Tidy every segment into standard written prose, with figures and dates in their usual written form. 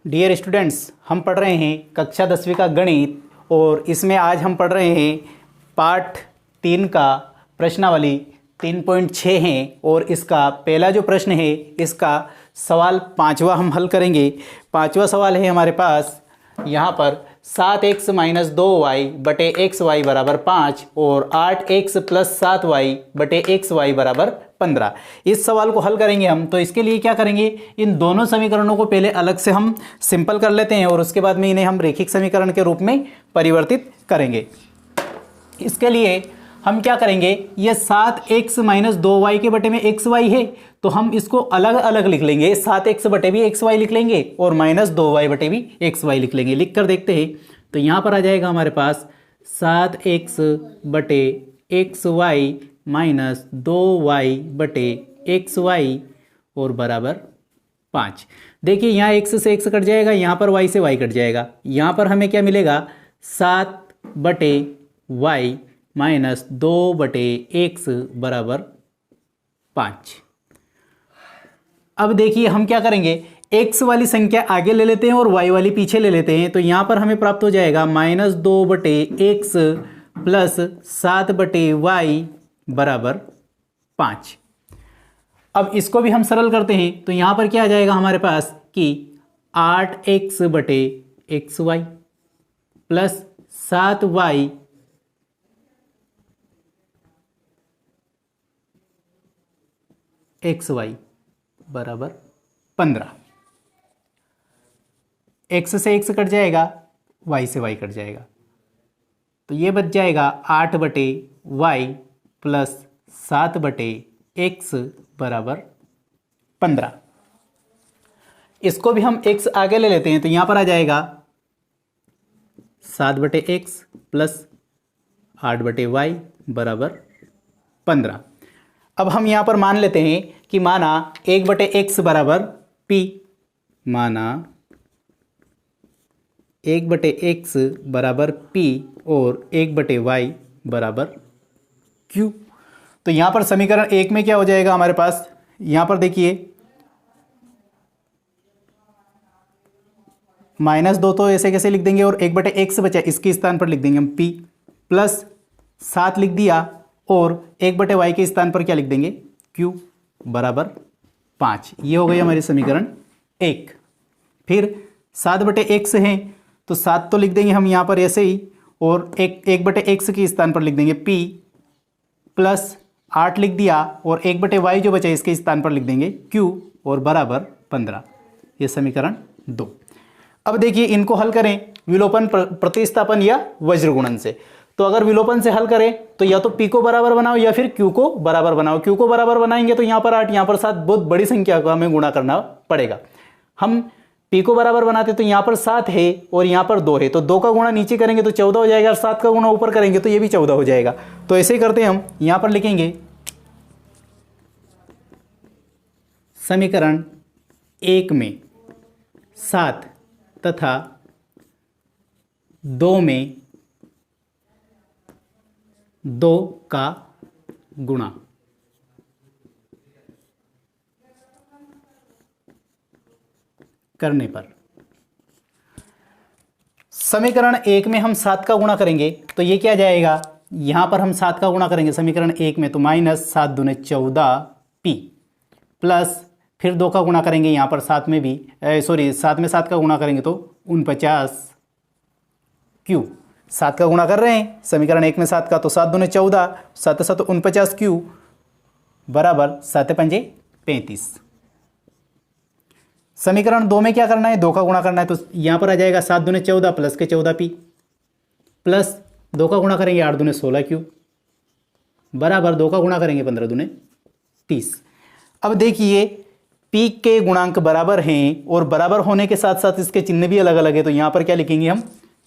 Dear students, हम पढ़ रहे हैं कक्षा 10वीं का गणित और इसमें आज हम पढ़ रहे हैं पाठ 3 का प्रश्नावली 3.6 हैं और इसका पहला जो प्रश्न है इसका सवाल 5वां हम हल करेंगे। 5वां सवाल है हमारे पास यहाँ पर 7x - 2y बटे xy बराबर 5 और 8x + 7y बटे xy बराबर 15। इस सवाल को हल करेंगे हम। तो इसके लिए क्या करेंगे, इन दोनों समीकरणों को पहले अलग से हम सिंपल कर लेते हैं और उसके बाद में इन्हें हम रैखिक समीकरण के रूप में परिवर्तित करेंगे। इसके लिए हम क्या करेंगे, ये 7x - 2y के बटे में xy है तो हम इसको अलग अलग लिख लेंगे। 7x बटे भी xy लिख लेंगे और -2y बटे भी xy लिख लेंगे। लिख कर देखते हैं तो यहाँ पर आ जाएगा हमारे पास 7x बटे xy माइनस 2y बटे xy और बराबर 5। देखिए यहाँ x से x कट जाएगा, यहाँ पर y से y कट जाएगा। यहाँ पर हमें क्या मिलेगा, 7 बटे y माइनस 2 बटे x बराबर 5। अब देखिए हम क्या करेंगे, x वाली संख्या आगे ले लेते हैं और y वाली पीछे ले लेते हैं। तो यहाँ पर हमें प्राप्त हो जाएगा -2 बटे x प्लस 7 बटे y बराबर 5। अब इसको भी हम सरल करते हैं तो यहाँ पर क्या आ जाएगा हमारे पास कि 8x बटे xy प्लस 7y xy बराबर 15। x से x कट जाएगा, y से y कट जाएगा तो ये बच जाएगा 8 बटे y प्लस 7 बटे x बराबर 15। इसको भी हम x आगे ले लेते हैं तो यहाँ पर आ जाएगा 7 बटे x प्लस 8 बटे y बराबर 15। अब हम यहाँ पर मान लेते हैं कि माना 1 बटे x बराबर p, माना 1 बटे x बराबर p और 1 बटे y बराबर q। तो यहाँ पर समीकरण 1 में क्या हो जाएगा हमारे पास, यहाँ पर देखिए -2 तो ऐसे कैसे लिख देंगे और 1 बटे x बचा, इसके स्थान पर लिख देंगे हम p प्लस 7 लिख दिया और 1 बटे y के स्थान पर क्या लिख देंगे q बराबर 5। ये हो गई हमारी समीकरण 1। फिर 7 बटे x है तो 7 तो लिख देंगे हम यहाँ पर ऐसे ही और 1 बटे x के स्थान पर लिख देंगे p प्लस 8 लिख दिया और 1 बटे y जो बचा इसके स्थान पर लिख देंगे q और बराबर 15। ये समीकरण 2। अब देखिए इनको हल करें विलोपन, प्रतिस्थापन या वज्र गुणन से। तो अगर विलोपन से हल करें तो या तो p को बराबर बनाओ या फिर q को बराबर बनाओ। q को बराबर बनाएंगे तो यहाँ पर 8, यहाँ पर 7, बहुत बड़ी संख्या को हमें गुणा करना पड़ेगा। हम p को बराबर बनाते तो यहाँ पर 7 है और यहाँ पर 2 है तो 2 का गुणा नीचे करेंगे तो 14 हो जाएगा और 7 का गुणा ऊपर करेंगे तो ये भी 14 हो जाएगा। तो ऐसे ही करते हैं हम, यहाँ पर लिखेंगे समीकरण 1 में 7 तथा 2 में 2 का गुणा। करने पर समीकरण 1 में हम 7 का गुणा करेंगे तो ये क्या जाएगा, यहां पर हम 7 का गुणा करेंगे समीकरण 1 में तो -7 दूने 14p प्लस फिर 2 का गुणा करेंगे यहाँ पर 7 में भी 7 में 7 का गुणा करेंगे तो 49q। 7 का गुणा कर रहे हैं समीकरण 1 में 7 का तो 7 दूने 14, 7 7 49q बराबर 7 पंजे 35। समीकरण 2 में क्या करना है, 2 का गुणा करना है तो यहाँ पर आ जाएगा 7 दूने 14 प्लस के 14p प्लस 2 का गुणा करेंगे 8 दूने 16q बराबर 2 का गुणा करेंगे 15 दूने 30। अब देखिए p के गुणांक बराबर हैं और बराबर होने के साथ साथ इसके चिन्ह भी अलग अलग है तो यहाँ पर क्या लिखेंगे हम,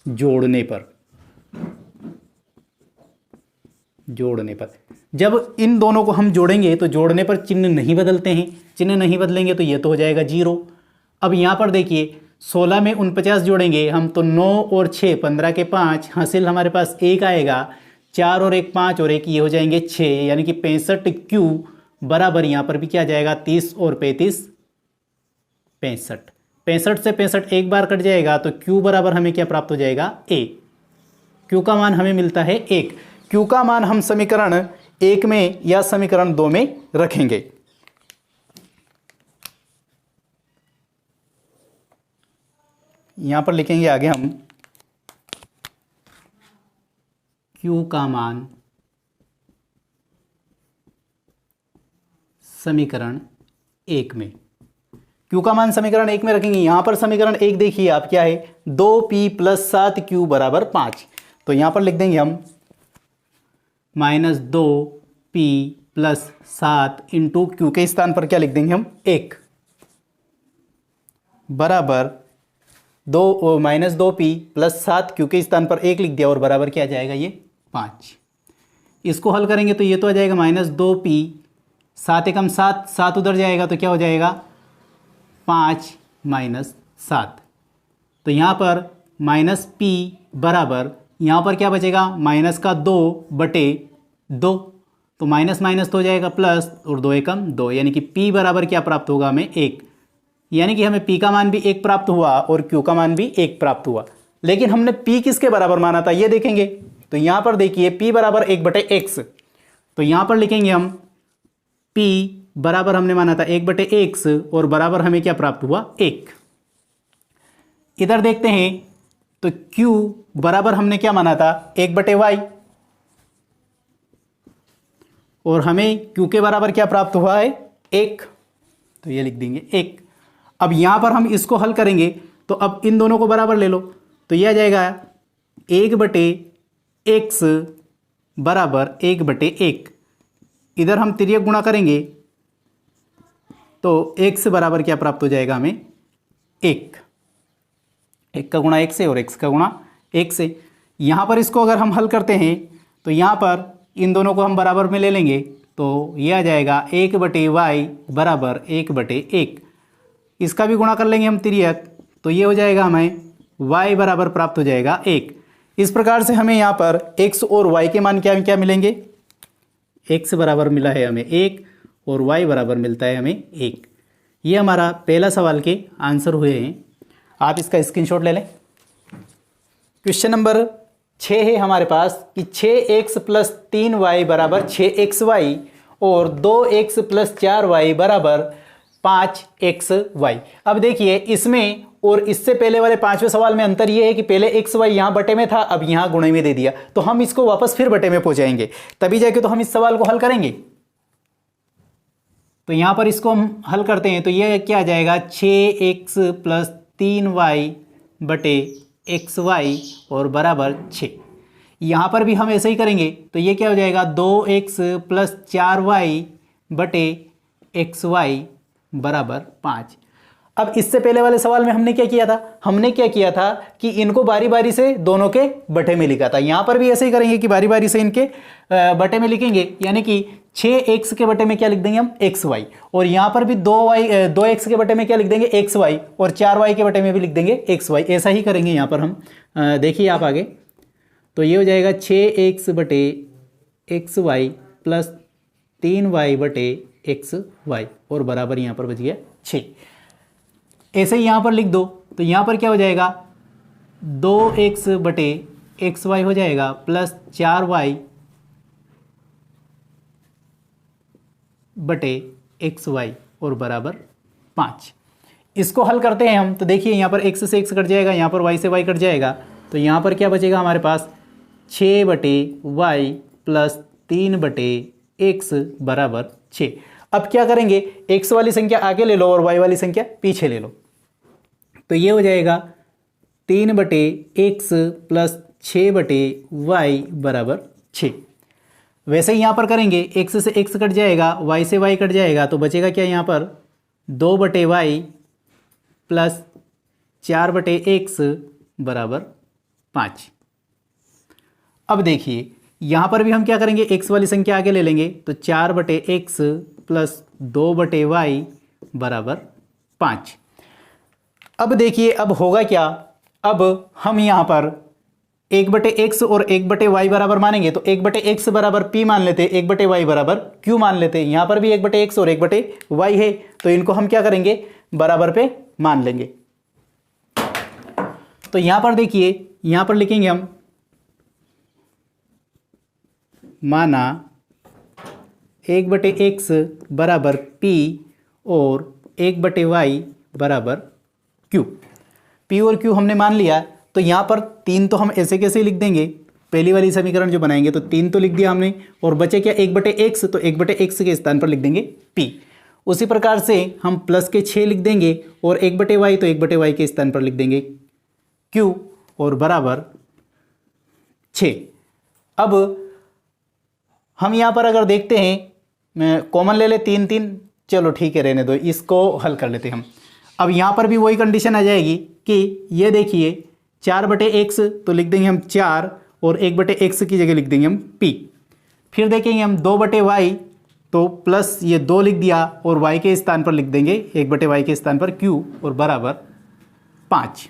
जोड़ने पर। जोड़ने पर जब इन दोनों को हम जोड़ेंगे तो जोड़ने पर चिन्ह नहीं बदलते हैं, चिन्ह नहीं बदलेंगे तो ये तो हो जाएगा 0। अब यहाँ पर देखिए 16 में 49 जोड़ेंगे हम तो 9 और 6 15 के 5 हासिल हमारे पास 1 आएगा, 4 और 1 5 और 1 ये हो जाएंगे 6 यानी कि 65q बराबर यहाँ पर भी क्या जाएगा 30 और 35 65। 65 से 65 एक बार कट जाएगा तो Q बराबर हमें क्या प्राप्त हो जाएगा, A। Q का मान हमें मिलता है 1। Q का मान हम समीकरण 1 में या समीकरण 2 में रखेंगे। यहां पर लिखेंगे आगे हम Q का मान समीकरण 1 में, Q का मान समीकरण 1 में रखेंगे। यहां पर समीकरण 1 देखिए आप क्या है, 2p + 7q बराबर 5। तो यहां पर लिख देंगे हम -2p + 7 इंटू Q के स्थान पर क्या लिख देंगे हम, 1 बराबर -2p + 7q के स्थान पर 1 लिख दिया और बराबर क्या आ जाएगा, ये 5। इसको हल करेंगे तो ये तो आ जाएगा -2p, 7 एकम 7, 7 उधर जाएगा तो क्या हो जाएगा 5 - 7। तो यहाँ पर -p बराबर, यहाँ पर क्या बचेगा, माइनस का 2/2, तो माइनस माइनस तो हो जाएगा प्लस, और 2 एकम 2, यानी कि p बराबर क्या प्राप्त होगा हमें, 1। यानी कि हमें p का मान भी 1 प्राप्त हुआ और q का मान भी 1 प्राप्त हुआ। लेकिन हमने p किसके बराबर माना था ये देखेंगे। तो यहाँ पर देखिए p बराबर 1/x, तो यहाँ पर लिखेंगे हम p बराबर हमने माना था 1/x और बराबर हमें क्या प्राप्त हुआ, 1। इधर देखते हैं तो q बराबर हमने क्या माना था, 1/y, और हमें q के बराबर क्या प्राप्त हुआ है, 1। तो ये लिख देंगे 1। अब यहां पर हम इसको हल करेंगे तो अब इन दोनों को बराबर ले लो, तो यह आ जाएगा 1/x बराबर 1/1। इधर हम तिर्यक गुणा करेंगे तो x बराबर क्या प्राप्त हो जाएगा हमें, 1। 1 का गुणा 1 से और x का गुणा 1 से। यहाँ पर इसको अगर हम हल करते हैं तो यहाँ पर इन दोनों को हम बराबर में ले लेंगे तो ये आ जाएगा 1/y बराबर 1/1। इसका भी गुणा कर लेंगे हम तिर्यक, तो ये हो जाएगा हमें y बराबर प्राप्त हो जाएगा 1। इस प्रकार से हमें यहाँ पर x और y के मान क्या क्या मिलेंगे, x बराबर मिला है हमें 1 और y बराबर मिलता है हमें 1। ये हमारा पहला सवाल के आंसर हुए हैं। आप इसका स्क्रीनशॉट ले लें। क्वेश्चन नंबर 6 है हमारे पास कि 6x + 3y बराबर 6xy और 2x + 4y बराबर 5xy। अब देखिए इसमें और इससे पहले वाले 5वें सवाल में अंतर यह है कि पहले xy यहाँ बटे में था, अब यहाँ गुणे में दे दिया, तो हम इसको वापस फिर बटे में पहुंचाएंगे, तभी जाके तो हम इस सवाल को हल करेंगे। तो यहाँ पर इसको हम हल करते हैं तो यह क्या आ जाएगा, 6x + 3y बटे xy और बराबर 6। यहाँ पर भी हम ऐसे ही करेंगे तो ये क्या हो जाएगा, 2x + 4y बटे xy बराबर 5। अब इससे पहले वाले सवाल में हमने क्या किया था, हमने क्या किया था कि इनको बारी बारी से दोनों के बटे में लिखा था। यहाँ पर भी ऐसे ही करेंगे कि बारी बारी से इनके बटे में लिखेंगे, यानी कि 6x के बटे में क्या लिख देंगे हम, xy, और यहाँ पर भी 2x के बटे में क्या लिख देंगे, xy, और 4y के बटे में भी लिख देंगे xy। ऐसा ही करेंगे यहाँ पर हम, देखिए आप आगे, तो ये हो जाएगा 6x बटे xy + 3y बटे xy और बराबर यहाँ पर बच गया 6। ऐसे ही यहाँ पर लिख दो तो यहाँ पर क्या हो जाएगा, 2x बटे xy हो जाएगा प्लस 4y बटे xy और बराबर 5। इसको हल करते हैं हम तो देखिए यहाँ पर x से x कट जाएगा, यहाँ पर y से y कट जाएगा, तो यहाँ पर क्या बचेगा हमारे पास, 6 बटे y प्लस 3 बटे x बराबर 6। अब क्या करेंगे, x वाली संख्या आगे ले लो और y वाली संख्या पीछे ले लो, तो ये हो जाएगा 3 बटे x प्लस 6 बटे y बराबर 6। वैसे ही यहाँ पर करेंगे, x से x कट जाएगा, y से y कट जाएगा, तो बचेगा क्या यहाँ पर, 2 बटे y प्लस 4 बटे x बराबर 5। अब देखिए यहाँ पर भी हम क्या करेंगे, x वाली संख्या आगे ले लेंगे, तो 4 बटे x प्लस 2 बटे y बराबर 5। अब देखिए अब होगा क्या, अब हम यहाँ पर 1 बटे x और 1 बटे y बराबर मानेंगे, तो 1 बटे x बराबर p मान लेते, 1 बटे y बराबर q मान लेते। यहाँ पर भी 1 बटे x और 1 बटे y है, तो इनको हम क्या करेंगे, बराबर पे मान लेंगे। तो यहाँ पर देखिए, यहाँ पर लिखेंगे हम माना 1/x बराबर p और 1/y बराबर q। p और q हमने मान लिया, तो यहाँ पर 3 तो हम ऐसे कैसे लिख देंगे, पहली वाली समीकरण जो बनाएंगे तो 3 तो लिख दिया हमने, और बचे क्या 1/x, तो 1/x के स्थान पर लिख देंगे p। उसी प्रकार से हम प्लस के 6 लिख देंगे और 1/y, तो 1/y के स्थान पर लिख देंगे q और बराबर 6। अब हम यहाँ पर अगर देखते हैं, मैं कॉमन ले ले 3, चलो ठीक है रहने दो, इसको हल कर लेते हैं हम। अब यहाँ पर भी वही कंडीशन आ जाएगी कि ये देखिए 4/x, तो लिख देंगे हम 4 और 1/x की जगह लिख देंगे हम p। फिर देखेंगे हम 2/y, तो प्लस ये 2 लिख दिया और y के स्थान पर लिख देंगे 1/y के स्थान पर q और बराबर 5।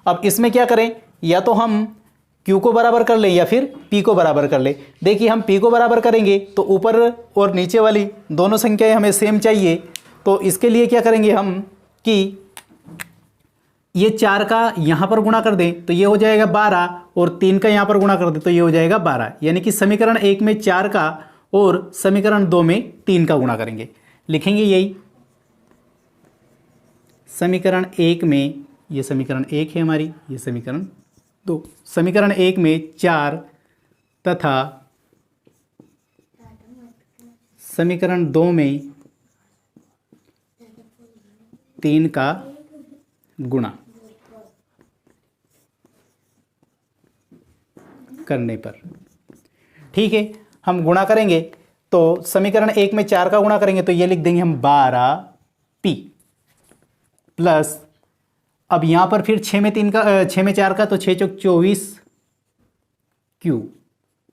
अब इसमें क्या करें, या तो हम q को बराबर कर लें या फिर p को बराबर कर लें। देखिए हम p को बराबर करेंगे तो ऊपर और नीचे वाली दोनों संख्याएं हमें सेम चाहिए, तो इसके लिए क्या करेंगे हम कि ये 4 का यहाँ पर गुणा कर दें तो ये हो जाएगा 12, और 3 का यहाँ पर गुणा कर दें तो ये हो जाएगा 12। यानी कि समीकरण 1 में 4 का और समीकरण 2 में 3 का गुणा करेंगे, लिखेंगे यही समीकरण 1 में, ये समीकरण 1 है हमारी, ये समीकरण 2। समीकरण 1 में 4 तथा समीकरण 2 में 3 का गुणा करने पर, ठीक है हम गुणा करेंगे तो समीकरण 1 में 4 का गुणा करेंगे तो ये लिख देंगे हम 12p प्लस, अब यहाँ पर फिर 6 में 4 का, तो 6 चौक 24 q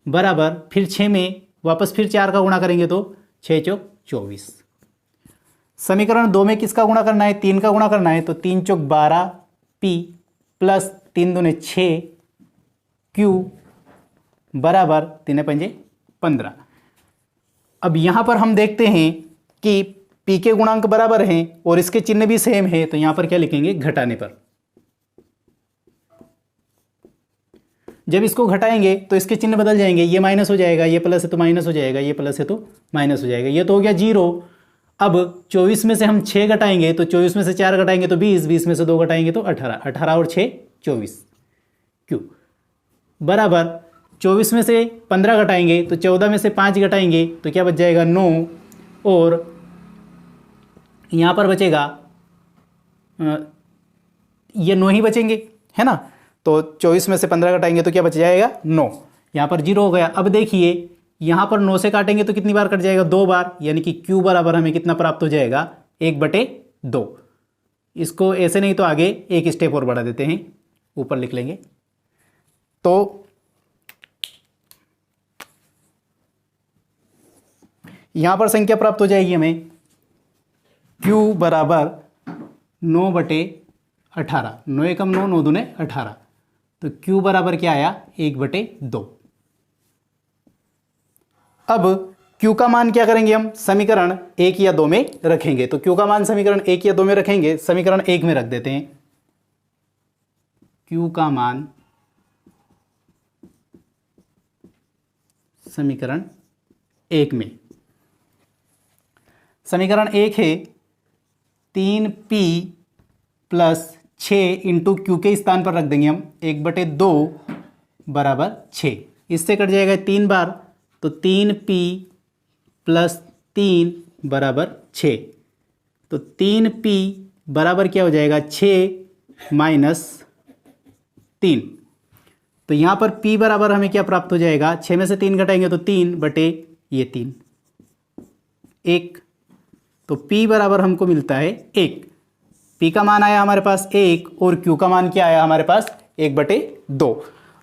बराबर, फिर 6 में वापस फिर 4 का गुणा करेंगे तो 6 चौक 24। समीकरण 2 में किसका गुणा करना है, 3 का गुणा करना है, तो 3 चौक 12p प्लस 3 दूने 6 q बराबर 3 पंजे 15। अब यहाँ पर हम देखते हैं कि p के गुणांक बराबर हैं और इसके चिन्ह भी सेम है, तो यहाँ पर क्या लिखेंगे, घटाने पर। जब इसको घटाएंगे तो इसके चिन्ह बदल जाएंगे, ये माइनस हो जाएगा, ये प्लस है तो माइनस हो जाएगा, ये प्लस है तो माइनस हो जाएगा, ये तो हो गया 0। अब 24 में से हम 6 घटाएंगे तो 24 में से 4 घटाएंगे तो 20, 20 में से 2 घटाएंगे तो 18, 18 और 6 24 q बराबर 24 में से 15 घटाएंगे तो 14 में से 5 घटाएंगे तो क्या बच जाएगा 9, और यहाँ पर बचेगा ये 9 ही बचेंगे, है ना। तो 24 में से 15 घटाएंगे तो क्या बच जाएगा 9, यहाँ पर 0 हो गया। अब देखिए यहाँ पर 9 से काटेंगे तो कितनी बार कट जाएगा, 2 बार, यानी कि q बराबर हमें कितना प्राप्त हो जाएगा 1/2। इसको ऐसे नहीं तो आगे एक स्टेप और बढ़ा देते हैं, ऊपर लिख लेंगे, तो यहाँ पर संख्या प्राप्त हो जाएगी हमें q बराबर 9/18, 9 एकम 9, 9 दूने 18, तो q बराबर क्या आया 1/2। अब q का मान क्या करेंगे हम, समीकरण 1 या 2 में रखेंगे, तो q का मान समीकरण 1 या 2 में रखेंगे, समीकरण 1 में रख देते हैं। q का मान समीकरण 1 में, समीकरण 1 है 3p प्लस 6 इंटू क्यू के स्थान पर रख देंगे हम 1/2 बराबर 6। इससे कट जाएगा 3 बार, तो 3p प्लस 3 बराबर 6, तो 3p बराबर क्या हो जाएगा 6 माइनस 3। तो यहाँ पर p बराबर हमें क्या प्राप्त हो जाएगा, 6 में से 3 घटाएंगे तो 3/3, 1, तो p बराबर हमको मिलता है 1। p का मान आया हमारे पास 1 और q का मान क्या आया हमारे पास 1/2।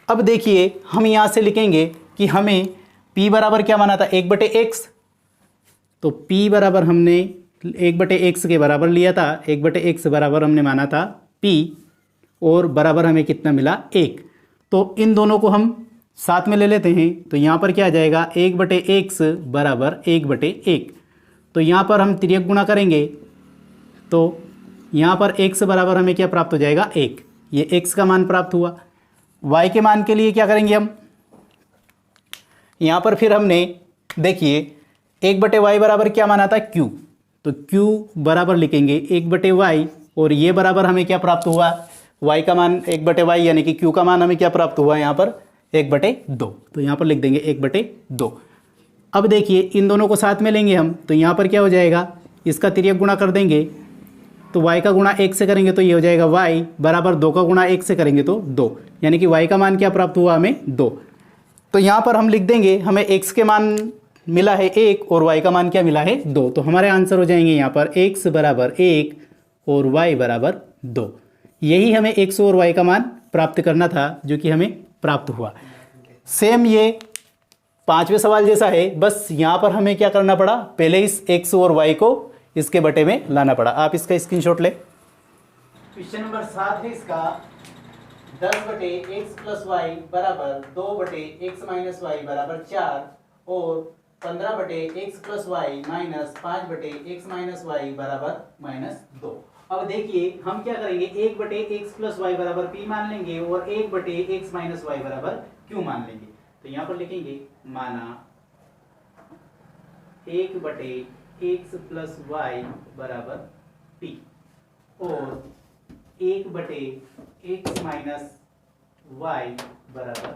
अब देखिए हम यहाँ से लिखेंगे कि हमें p बराबर क्या माना था 1/x, तो p बराबर हमने 1/x के बराबर लिया था, 1/x बराबर हमने माना था p, और बराबर हमें कितना मिला 1। तो इन दोनों को हम साथ में ले लेते हैं, तो यहाँ पर क्या आ जाएगा 1/x बराबर 1/1। तो यहाँ पर हम तिर्यक गुणा करेंगे तो यहाँ पर x बराबर हमें क्या प्राप्त हो जाएगा 1, ये x का मान प्राप्त हुआ। y के मान के लिए क्या करेंगे हम, यहाँ पर फिर हमने देखिए 1/y बराबर क्या माना था q, तो q बराबर लिखेंगे 1/y और ये बराबर हमें क्या प्राप्त हुआ, y का मान 1/y यानी कि q का मान हमें क्या प्राप्त हुआ यहाँ पर 1/2, तो यहाँ पर लिख देंगे 1/2। अब देखिए इन दोनों को साथ में लेंगे हम, तो यहाँ पर क्या हो जाएगा, इसका तिर्यक गुणा कर देंगे, तो y का गुणा 1 से करेंगे तो ये हो जाएगा y बराबर 2 का गुणा 1 से करेंगे तो 2, यानी कि y का मान क्या प्राप्त हुआ हमें 2। तो यहाँ पर हम लिख देंगे हमें x के मान मिला है 1 और y का मान क्या मिला है 2, तो हमारे आंसर हो जाएंगे यहाँ पर x बराबर 1 और y बराबर 2। यही हमें x और y का मान प्राप्त करना था जो कि हमें प्राप्त हुआ। सेम ये 5वें सवाल जैसा है, बस यहाँ पर हमें क्या करना पड़ा, पहले इस x और y को इसके बटे में लाना पड़ा। आप इसका स्क्रीनशॉट ले। क्वेश्चन नंबर 7 है इसका 10/x + y बराबर 2/x - y बराबर 4 और 15/x + y minus 5/x - y बराबर -2। अब देखिए हम क्या करेंगे, 1/x + y बराबर p मान लेंगे और 1/x - y बराबर q मान लेंगे। तो यहाँ पर लिखेंगे माना 1/x + y बराबर p और 1/x - y बराबर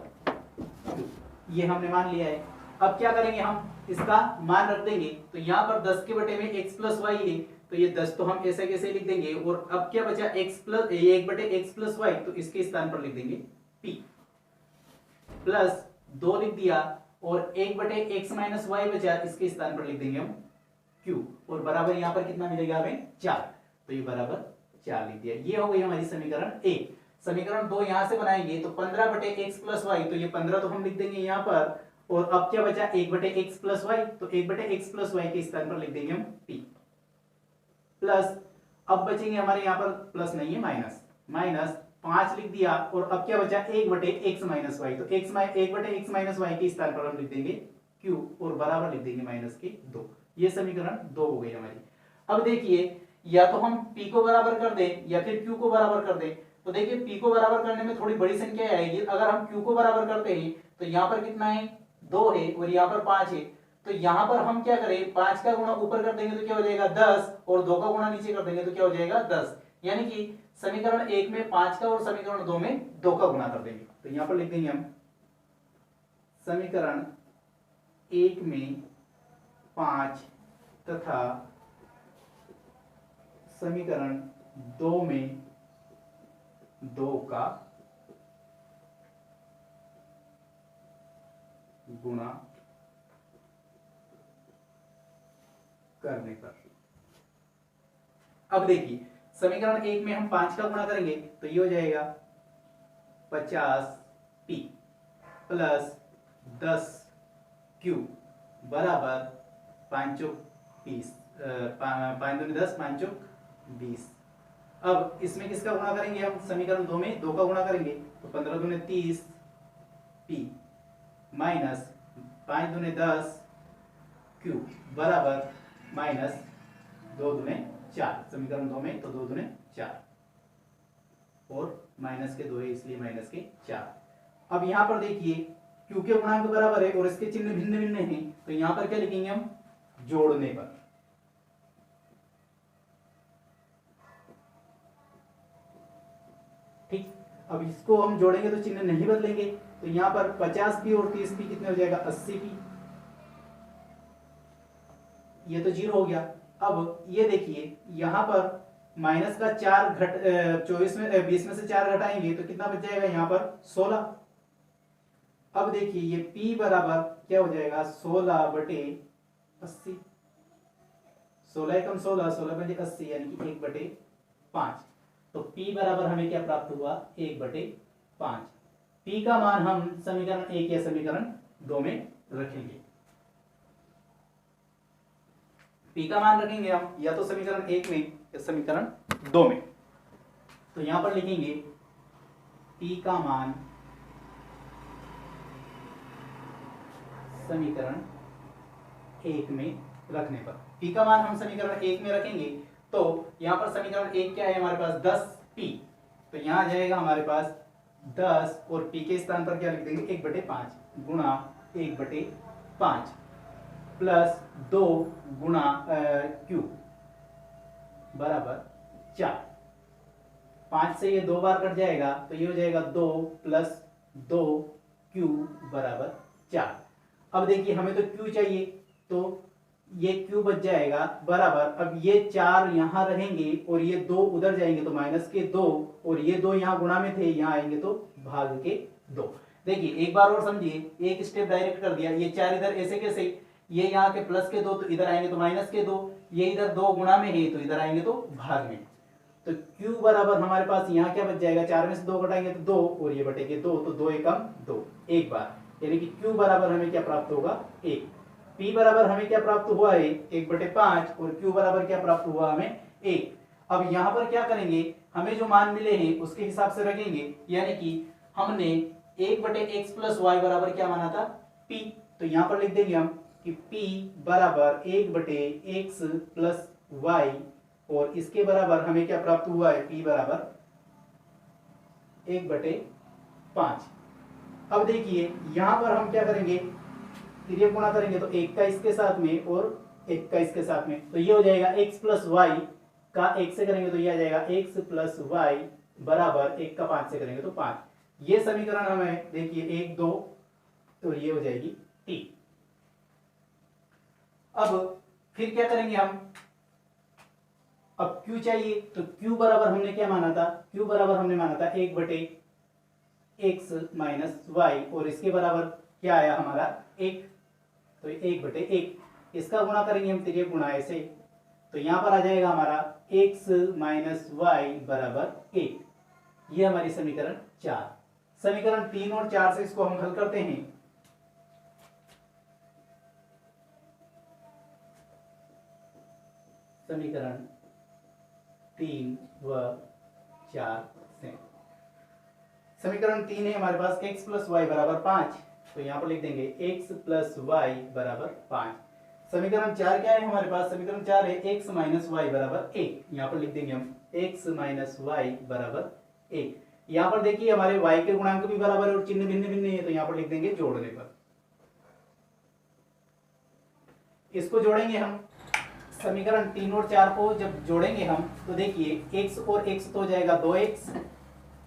q, ये हमने मान लिया है। अब क्या करेंगे, हम इसका मान रख देंगे, तो यहाँ पर 10 के बटे में x + y है, तो ये 10 तो हम ऐसे कैसे लिख देंगे, और अब क्या बचा 1/x + y, तो इसके स्थान पर लिख देंगे p प्लस 2 लिख दिया और 1/x - y बचा, इसके स्थान पर लिख देंगे हम q और बराबर यहाँ पर कितना मिलेगा हमें 4, तो ये बराबर 4 लिख दिया। ये हो गई हमारी समीकरण 1। समीकरण 2 यहां से बनाएंगे तो 15/x + y, तो ये 15 तो हम लिख देंगे यहाँ पर, और अब क्या बचा 1/x + y, तो 1/x + y के स्थान पर लिख देंगे हम p प्लस, अब बचेंगे हमारे यहाँ पर प्लस नहीं है माइनस 5 लिख दिया और अब क्या बचा 1/x - y, तो 1/x - y के स्थान पर हम लिख देंगे q और बराबर लिख देंगे -2। ये समीकरण 2 हो गई हमारी। अब देखिए या तो हम p को बराबर कर दें या फिर q को बराबर कर दें, तो देखिए p को बराबर करने में थोड़ी बड़ी संख्या आएगी। अगर हम q को बराबर करते हैं तो यहाँ पर कितना है 2 है और यहाँ पर 5 है, तो यहाँ पर हम क्या करें 5 का गुणा ऊपर कर देंगे तो क्या हो जाएगा 10 और 2 का गुणा नीचे कर देंगे तो क्या हो जाएगा 10, यानी कि समीकरण 1 में 5 का और समीकरण 2 में 2 का गुणा कर देंगे। तो यहाँ पर लिख देंगे हम समीकरण 1 में 5 तथा समीकरण 2 में 2 का गुणा करने पर। अब देखिए समीकरण 1 में हम 5 का गुणा करेंगे तो ये हो जाएगा 50p प्लस 10q बराबर 5 चौक 20, 5 दूनी 10 5 चौक 20। अब इसमें किसका गुणा करेंगे हम, समीकरण 2 में 2 का गुणा करेंगे तो 15 दूनी 30 p माइनस 5 दूनी 10 q बराबर माइनस 2 दूनी 4। समीकरण 2 में तो 2 दूनी 4 और माइनस के 2 है इसलिए माइनस के 4। अब यहां पर देखिए q के गुणांक बराबर है और इसके चिन्ह भिन्न भिन्न हैं, तो यहां पर क्या लिखेंगे हम जोड़ने पर। ठीक, अब इसको हम जोड़ेंगे तो चिन्ह नहीं बदलेंगे, तो यहां पर 50p और 30p कितने हो जाएगा 80p, ये तो 0 हो गया। अब ये देखिए यहां पर माइनस का 4 घट 24 में 20 में से 4 घटाएंगे तो कितना बच जाएगा यहाँ पर 16। अब देखिए ये p बराबर क्या हो जाएगा 16/80, 16 एकम 16, 16/80 यानी कि 1/5। तो p बराबर हमें क्या प्राप्त हुआ 1/5। p का मान हम समीकरण 1 या समीकरण 2 में रखेंगे। p का मान रखेंगे हम या तो समीकरण 1 में या समीकरण 2 में, तो यहां पर लिखेंगे p का मान समीकरण 1 में रखने पर। p का मान हम समीकरण 1 में रखेंगे तो यहाँ पर समीकरण 1 क्या है हमारे पास 10p, तो यहाँ आ जाएगा हमारे पास 10 और p के स्थान पर क्या लिख देंगे 1/5 गुणा 1/5 प्लस 2 गुणा q बराबर 4। 5 से ये 2 बार कट जाएगा तो ये हो जाएगा 2 प्लस 2q बराबर 4। अब देखिए हमें तो q चाहिए, तो ये q बच जाएगा बराबर, अब ये 4 यहाँ रहेंगे और ये 2 उधर जाएंगे तो माइनस के 2, और ये 2 यहाँ गुणा में थे, यहाँ आएंगे तो भाग के 2। देखिए एक बार और समझिए, एक स्टेप डायरेक्ट कर दिया, ये 4 इधर ऐसे कैसे, ये यहाँ के प्लस के 2 तो इधर आएंगे तो माइनस के 2, ये इधर 2 गुणा में है तो इधर आएंगे तो भाग में। तो q बराबर हमारे पास यहाँ क्या बच जाएगा, 4 में से 2 घटाएंगे तो 2 और ये बटेगे 2, तो 2 एकम 2 एक बार, यानी कि q बराबर हमें क्या प्राप्त होगा 1। p बराबर हमें क्या प्राप्त हुआ है 1/5 और q बराबर क्या प्राप्त हुआ हमें 1। अब यहाँ पर क्या करेंगे, हमें जो मान मिले हैं उसके हिसाब से रखेंगे, यानी कि हमने 1/x प्लस वाई बराबर क्या माना था p, तो यहाँ पर लिख देंगे हम कि p बराबर 1/x प्लस वाई, और इसके बराबर हमें क्या प्राप्त हुआ है p बराबर 1/5। अब देखिए यहाँ पर हम क्या करेंगे, तिर्यक गुणा करेंगे तो 1 का इसके साथ में और 1 का इसके साथ में, तो ये हो जाएगा x प्लस वाई का 1 से करेंगे तो ये आ जाएगा x प्लस वाई बराबर 1 का 5 से करेंगे तो 5। ये समीकरण हमें देखिए 1 2, तो ये हो जाएगी t। अब फिर क्या करेंगे हम, अब q चाहिए, तो q बराबर हमने क्या माना था, q बराबर हमने माना था 1/x माइनस वाई, और इसके बराबर क्या आया हमारा 1, तो 1/1 इसका गुणा करेंगे हम तिर्यक गुणा ऐसे, तो यहाँ पर आ जाएगा हमारा x माइनस वाई बराबर 1। ये हमारी समीकरण 4। समीकरण 3 और 4 से इसको हम हल करते हैं। समीकरण 3 व 4 से समीकरण 3 है हमारे पास x प्लस वाई बराबर 5, तो यहाँ पर लिख देंगे x प्लस वाई बराबर 5। समीकरण 4 क्या है हमारे पास, समीकरण 4 है x माइनस वाई बराबर 1, यहाँ पर लिख देंगे हम x माइनस वाई बराबर 1। यहाँ पर देखिए हमारे y के गुणांक भी बराबर है और चिन्ह भिन्न भिन्न है, तो यहाँ पर लिख देंगे जोड़ने पर। इसको जोड़ेंगे हम, समीकरण 3 और 4 को जब जोड़ेंगे हम तो देखिए x और x तो हो जाएगा 2x,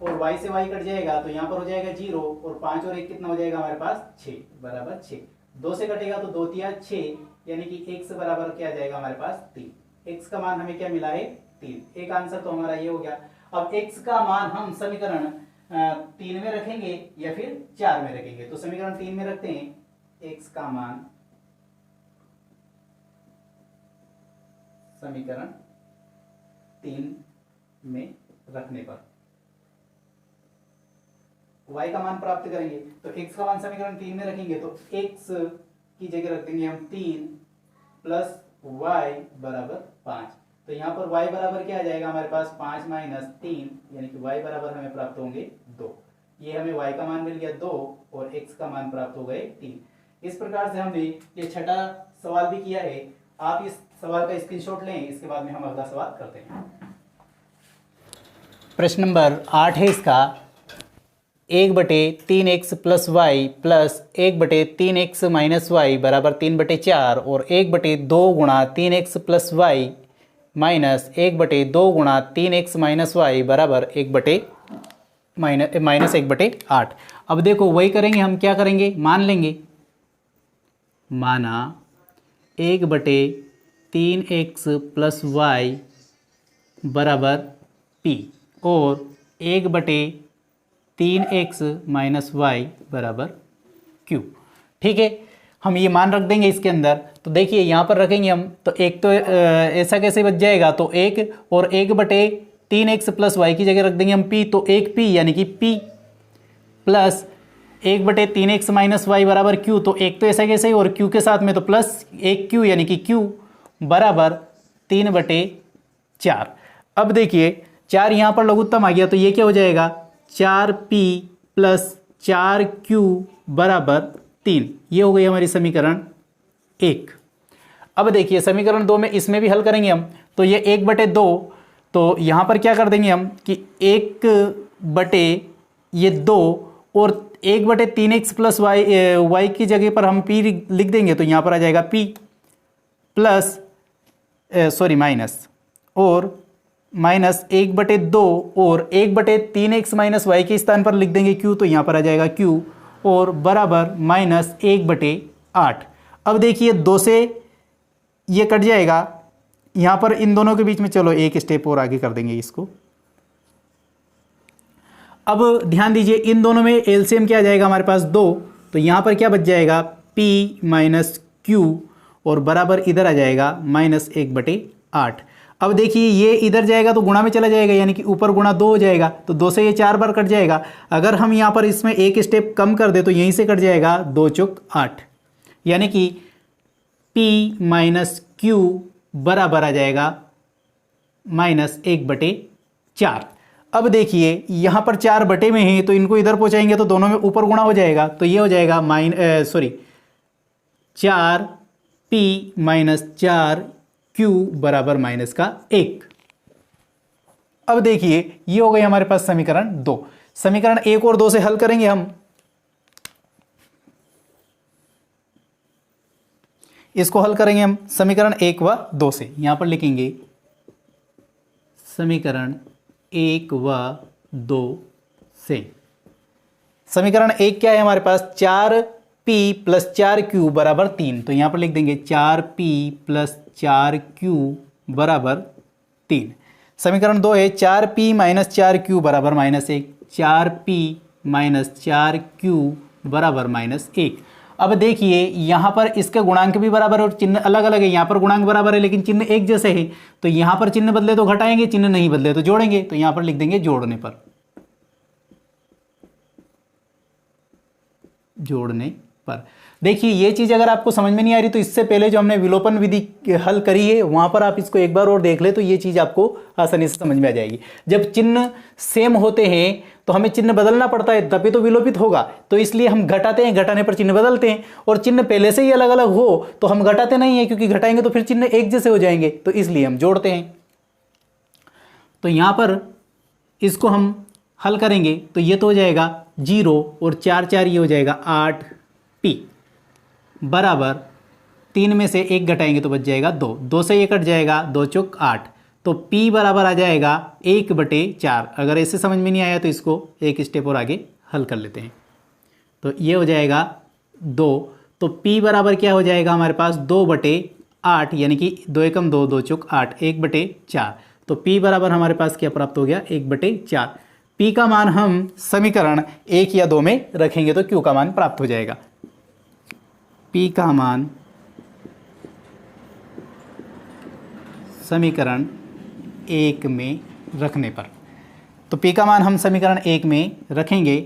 और y से y कट जाएगा तो यहाँ पर हो जाएगा 0, और 5 और 1 कितना हो जाएगा हमारे पास 6 बराबर 6। 2 से कटेगा तो 2 तिया 6, यानी कि x बराबर क्या आ जाएगा हमारे पास 3। x का मान हमें क्या मिला है 3। एक आंसर तो हमारा ये हो गया। अब x का मान हम समीकरण 3 में रखेंगे या फिर 4 में रखेंगे, तो समीकरण 3 में रखते हैं x का मान समीकरण 3 में रखने पर y का मान प्राप्त करेंगे, तो x का मान समीकरण 3 में रखेंगे तो x की जगह रख देंगे हम 3 प्लस y बराबर 5, तो यहाँ पर y बराबर क्या आ जाएगा हमारे पास 5 माइनस 3, यानी कि y बराबर हमें प्राप्त होंगे 2। ये हमें y का मान मिल गया 2 और x का मान प्राप्त हो गए 3। इस प्रकार से हमने ये छठा सवाल भी किया है। आप इस सवाल का स्क्रीनशॉट लें, इसके बाद में हम अगला सवाल करते हैं। प्रश्न नंबर 8 है इसका, 1/3x plus y plus 1/3x minus y बराबर 3/4 और 1/2 गुणा 3x प्लस वाई माइनस 1/2 गुणा 3x माइनस वाई बराबर माइनस 1/8। अब देखो वही करेंगे हम, क्या करेंगे, मान लेंगे, माना 1/3x प्लस वाई बराबर p और 1/3x माइनस वाई बराबर q। ठीक है, हम ये मान रख देंगे इसके अंदर। तो देखिए यहाँ पर रखेंगे हम, तो एक तो ऐसा कैसे बच जाएगा, तो 1 और 1/3x प्लस वाई की जगह रख देंगे हम p, तो 1p यानी कि p plus 1/3x minus y बराबर q, तो एक तो ऐसा कैसे और q के साथ में तो प्लस 1q यानी कि q बराबर 3/4। अब देखिए 4 यहाँ पर लघुत्तम आ गया, तो ये क्या हो जाएगा 4p प्लस 4q बराबर 3। ये हो गई हमारी समीकरण 1। अब देखिए समीकरण 2 में इसमें भी हल करेंगे हम, तो ये 1/2, तो यहाँ पर क्या कर देंगे हम कि 1/2 और 1/3x प्लस वाई की जगह पर हम p लिख देंगे, तो यहाँ पर आ जाएगा p प्लस माइनस, और माइनस 1/2 और 1/3x माइनस वाई के स्थान पर लिख देंगे q, तो यहाँ पर आ जाएगा q और बराबर माइनस 1/8। अब देखिए 2 से ये कट जाएगा, यहाँ पर इन दोनों के बीच में चलो एक स्टेप और आगे कर देंगे इसको। अब ध्यान दीजिए इन दोनों में एलसीएम क्या आ जाएगा हमारे पास 2, तो यहाँ पर क्या बच जाएगा p माइनस क्यू और बराबर इधर आ जाएगा माइनस 1/8। अब देखिए ये इधर जाएगा तो गुणा में चला जाएगा, यानी कि ऊपर गुणा 2 हो जाएगा, तो 2 से ये 4 बार कट जाएगा। अगर हम यहाँ पर इसमें एक स्टेप कम कर दे तो यहीं से कट जाएगा 2 चौक 8, यानी कि p माइनस क्यू बराबर आ जाएगा माइनस 1/4। अब देखिए यहाँ पर 4 बटे में है तो इनको इधर पहुँचाएंगे तो दोनों में ऊपर गुणा हो जाएगा, तो ये हो जाएगा 4p माइनस 4q बराबर माइनस का 1। अब देखिए ये हो गई हमारे पास समीकरण 2। समीकरण 1 और 2 से हल करेंगे हम। इसको हल करेंगे हम समीकरण 1 व 2 से। यहां पर लिखेंगे समीकरण 1 व 2 से। समीकरण 1 क्या है हमारे पास, 4p प्लस 4q बराबर 3, तो यहां पर लिख देंगे 4p प्लस 4q बराबर 3। समीकरण 2 है 4p माइनस 4q बराबर माइनस 1, 4p माइनस 4q बराबर माइनस 1। अब देखिए यहाँ पर इसके गुणांक भी बराबर और चिन्ह अलग अलग है। यहाँ पर गुणांक बराबर है लेकिन चिन्ह एक जैसे है, तो यहाँ पर चिन्ह बदले तो घटाएंगे, चिन्ह नहीं बदले तो जोड़ेंगे, तो यहाँ पर लिख देंगे जोड़ने पर। देखिए ये चीज़ अगर आपको समझ में नहीं आ रही तो इससे पहले जो हमने विलोपन विधि हल करी है वहां पर आप इसको एक बार और देख ले तो ये चीज़ आपको आसानी से समझ में आ जाएगी। जब चिन्ह सेम होते हैं तो हमें चिन्ह बदलना पड़ता है तभी तो विलोपित होगा, तो इसलिए हम घटाते हैं, घटाने पर चिन्ह बदलते हैं। और चिन्ह पहले से ही अलग अलग हो तो हम घटाते नहीं है, क्योंकि घटाएंगे तो फिर चिन्ह एक जैसे हो जाएंगे, तो इसलिए हम जोड़ते हैं। तो यहाँ पर इसको हम हल करेंगे तो ये तो हो जाएगा 0 और 4 4 ये हो जाएगा 8p बराबर 3 में से 1 घटाएंगे तो बच जाएगा 2, 2 से ये कट जाएगा 2 चौक 8, तो p बराबर आ जाएगा 1/4। अगर ऐसे समझ में नहीं आया तो इसको एक स्टेप और आगे हल कर लेते हैं। तो ये हो जाएगा 2, तो p बराबर क्या हो जाएगा हमारे पास 2/8, यानी कि 2 एकम 2, 2 चौक 8, 1/4। तो p बराबर हमारे पास क्या प्राप्त हो गया 1/4। p का मान हम समीकरण 1 या 2 में रखेंगे तो q का मान प्राप्त हो जाएगा। p का मान समीकरण 1 में रखने पर, तो p का मान हम समीकरण 1 में रखेंगे,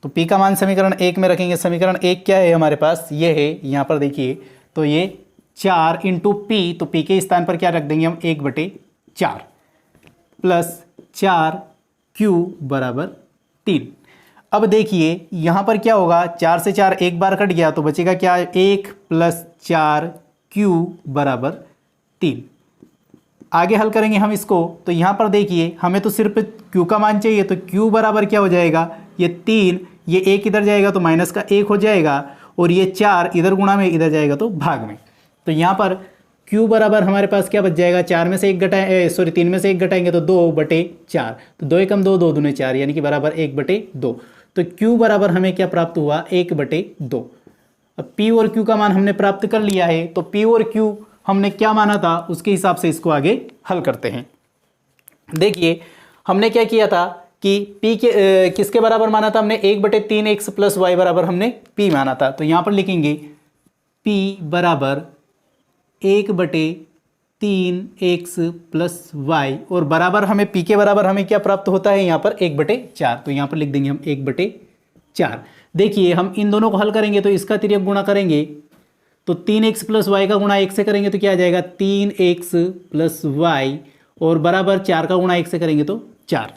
तो p का मान समीकरण 1 में रखेंगे। समीकरण 1 क्या है हमारे पास, ये है, यहाँ पर देखिए तो ये 4 इंटू p, तो p के स्थान पर क्या रख देंगे हम 1/4 प्लस 4q बराबर 3। अब देखिए यहाँ पर क्या होगा, 4 से 4 एक बार कट गया तो बचेगा क्या 1 प्लस 4q बराबर 3। आगे हल करेंगे हम इसको, तो यहाँ पर देखिए हमें तो सिर्फ q का मान चाहिए, तो q बराबर क्या हो जाएगा, ये 3, ये 1 इधर जाएगा तो माइनस का 1 हो जाएगा, और ये 4 इधर गुणा में इधर जाएगा तो भाग में। तो यहाँ पर q बराबर हमारे पास क्या बच जाएगा, 3 में से 1 घटाएंगे तो 2/4, तो 2 एकम 2, 2 दूने 4, यानी कि बराबर 1/2। तो q बराबर हमें क्या प्राप्त हुआ 1/2। अब p और q का मान हमने प्राप्त कर लिया है, तो p और q हमने क्या माना था उसके हिसाब से इसको आगे हल करते हैं। देखिए हमने क्या किया था कि p के किसके बराबर माना था हमने, 1/3x प्लस वाई बराबर हमने p माना था। तो यहाँ पर लिखेंगे p बराबर 1/3x प्लस वाई, और बराबर हमें p के बराबर हमें क्या प्राप्त होता है यहाँ पर 1/4, तो यहाँ पर लिख देंगे हम 1/4। देखिए हम इन दोनों को हल करेंगे तो इसका तिर्यक गुणा करेंगे, तो 3x प्लस वाई का गुणा 1 से करेंगे तो क्या आ जाएगा 3x प्लस वाई, और बराबर 4 का गुणा 1 से करेंगे तो 4।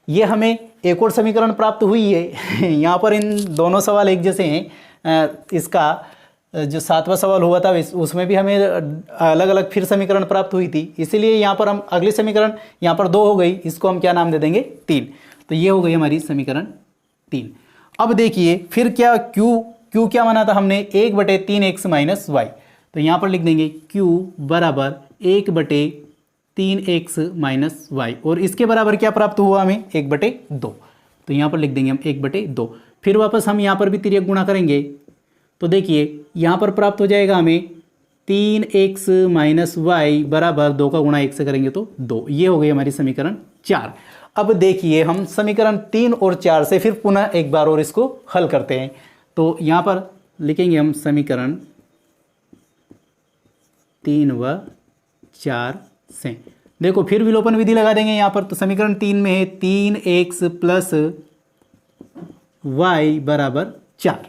ये हमें एक और समीकरण प्राप्त हुई है। यहाँ पर इन दोनों सवाल एक जैसे हैं। इसका जो 7वां सवाल हुआ था उसमें भी हमें अलग अलग फिर समीकरण प्राप्त हुई थी, इसीलिए यहाँ पर हम अगली समीकरण यहाँ पर 2 हो गई, इसको हम क्या नाम दे देंगे 3। तो ये हो गई हमारी समीकरण 3। अब देखिए फिर क्या क्यू क्या माना था हमने 1/3x माइनस वाई, तो यहाँ पर लिख देंगे q बराबर 1/3x माइनस वाई, और इसके बराबर क्या प्राप्त हुआ हमें 1/2, तो यहाँ पर लिख देंगे हम 1/2। फिर वापस हम यहाँ पर भी तिर्यक गुणा करेंगे, तो देखिए यहाँ पर प्राप्त हो जाएगा हमें 3x माइनस वाई बराबर 2 का गुणा 1 से करेंगे तो 2। ये हो गई हमारी समीकरण 4। अब देखिए हम समीकरण 3 और 4 से फिर पुनः एक बार और इसको हल करते हैं। तो यहाँ पर लिखेंगे हम समीकरण 3 व 4 से, देखो फिर विलोपन विधि लगा देंगे यहाँ पर। तो समीकरण 3 में है 3x प्लस वाई बराबर 4,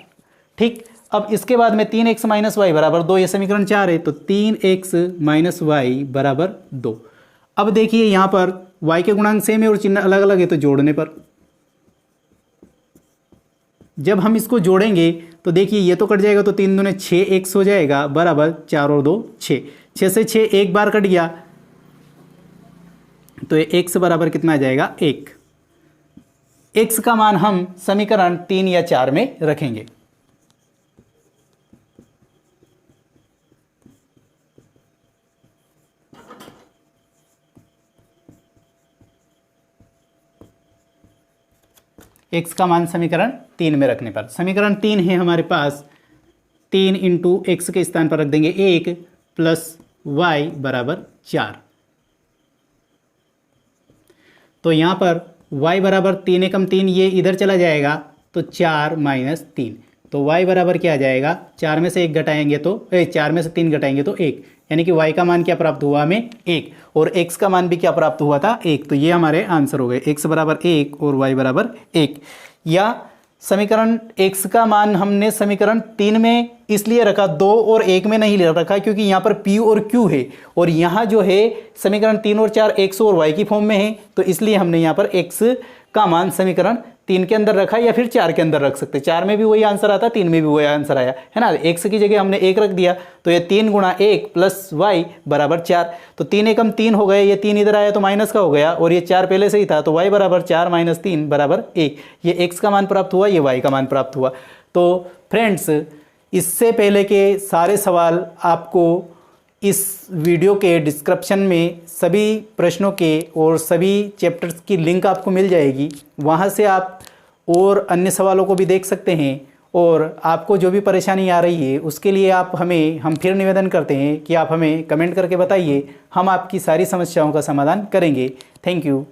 ठीक। अब इसके बाद में 3x माइनस वाई बराबर 2, ये समीकरण 4 है, तो 3x माइनस वाई बराबर 2। अब देखिए यहाँ पर y के गुणांक सेम है और चिन्ह अलग अलग है, तो जोड़ने पर जब हम इसको जोड़ेंगे तो देखिए ये तो कट जाएगा, तो 3 दूने 6x हो जाएगा बराबर 4 और 2 6, 6 से 6 एक बार कट गया, तो ये x बराबर कितना आ जाएगा 1। x का मान हम समीकरण 3 या 4 में रखेंगे। x का मान समीकरण 3 में रखने पर, समीकरण 3 है हमारे पास, 3 इंटू एक्स के स्थान पर रख देंगे 1 प्लस वाई बराबर 4। तो यहाँ पर y बराबर 3 एकम 3, ये इधर चला जाएगा तो 4 माइनस 3, तो y बराबर क्या आ जाएगा, 4 में से 1 घटाएंगे तो 4 में से 3 घटाएंगे तो 1, यानी कि y का मान क्या प्राप्त हुआ हमें 1, और x का मान भी क्या प्राप्त हुआ था 1। तो ये हमारे आंसर हो गए, x बराबर 1 और y बराबर 1। या समीकरण x का मान हमने समीकरण 3 में इसलिए रखा, 2 और 1 में नहीं रखा, क्योंकि यहाँ पर p और q है, और यहाँ जो है समीकरण 3 और 4 x और y की फॉर्म में है, तो इसलिए हमने यहाँ पर x का मान समीकरण 3 के अंदर रखा, या फिर 4 के अंदर रख सकते। 4 में भी वही आंसर आता, 3 में भी वही आंसर आया, है ना। x की जगह हमने 1 रख दिया, तो ये 3 गुणा 1 प्लस y बराबर 4, तो 3 एकम 3 हो गए, ये 3 इधर आया तो माइनस का हो गया, और ये 4 पहले से ही था, तो y बराबर 4 माइनस 3 बराबर 1। ये x का मान प्राप्त हुआ, ये y का मान प्राप्त हुआ। तो फ्रेंड्स, इससे पहले के सारे सवाल आपको इस वीडियो के डिस्क्रिप्शन में सभी प्रश्नों के और सभी चैप्टर्स की लिंक आपको मिल जाएगी, वहाँ से आप और अन्य सवालों को भी देख सकते हैं। और आपको जो भी परेशानी आ रही है उसके लिए हम फिर निवेदन करते हैं कि आप हमें कमेंट करके बताइए, हम आपकी सारी समस्याओं का समाधान करेंगे। Thank you.